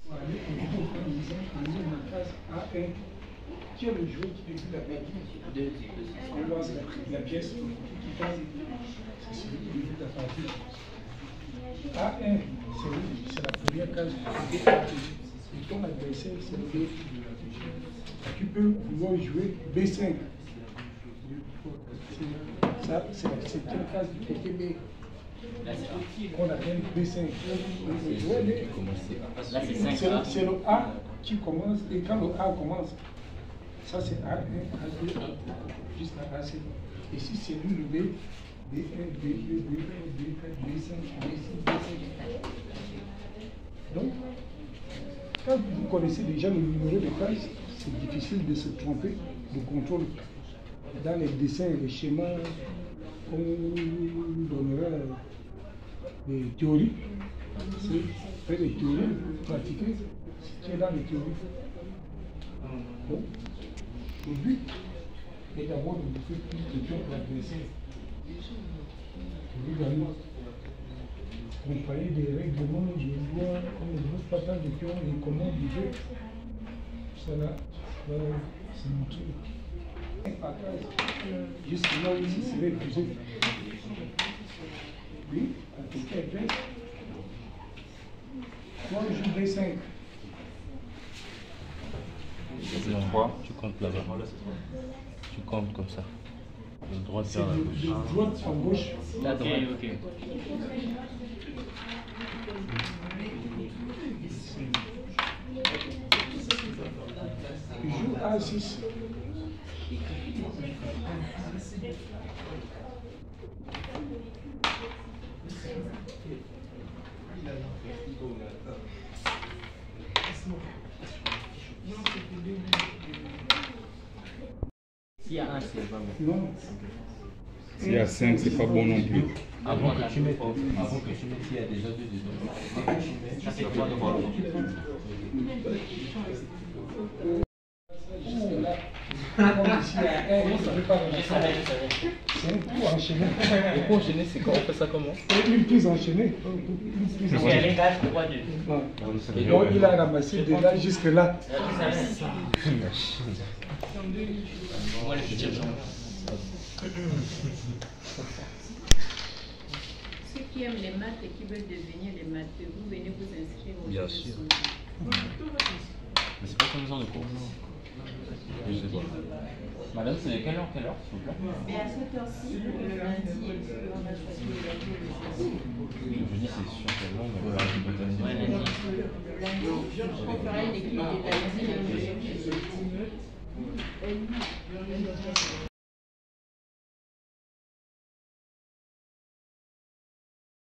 la case A1, qui est le joueur qui débute la partie. On lance la pièce qui passe, c'est celui qui débute la partie. A1, c'est la première case et ton adversaire, c'est le B. Tu peux vouloir jouer B5. Ça, c'est la septième case du côté B. Qu'on appelle B5. C'est le A qui commence, et quand le A commence, ça c'est A1, A2, A3, jusqu'à A7. Et si c'est lui le B, B1, B2, B3, B4, B5, B6, B7. Donc, quand vous connaissez déjà le numéro de case, c'est difficile de se tromper de contrôle. Dans les dessins et les schémas, on donnera des théories. C'est faire des théories, pratiquer ce qui est dans les théories. Donc, le but est d'avoir de faire plus de pions pour l'adversaire. Pour lui gagner. Comparer des règlements, des lois, on ne veut pas tant de pions et comment on veut. Ça là, c'est mon truc. Juste là où il serait épuisé. Oui, à quelqu'un est fait. Moi, je joue B5. C'est 3, tu comptes là-bas. Tu comptes comme ça. De droite vers la gauche. De droite en gauche. La droite. Ok. Je joue A6. S'il y a un, c'est pas bon. Non. S'il y a 5, c'est pas bon non plus. Avant que tu mettes, il y a déjà deux dedans. Ça c'est quoi de voir le C'est un coup enchaîné. Le coup enchaîné, c'est quand on fait ça comment? C'est une prise enchaînée. Parce qu'il y a les gars, 3-2. Donc il a ramassé de là jusque là. Moi, le futur genre. Ceux qui aiment les maths et qui veulent devenir des matheux, vous venez vous inscrire au Bien sûr. Mais c'est pas comme genre de cours. Je sais pas. Madame, c'est de quelle heure, s'il vous plaît? Mais à cette heure-ci, le lundi, on a choisi le lundi et le jeudi. Le jeudi, c'est sûr que non, mais Le lundi, on fera une équipe de lundi et le jeudi.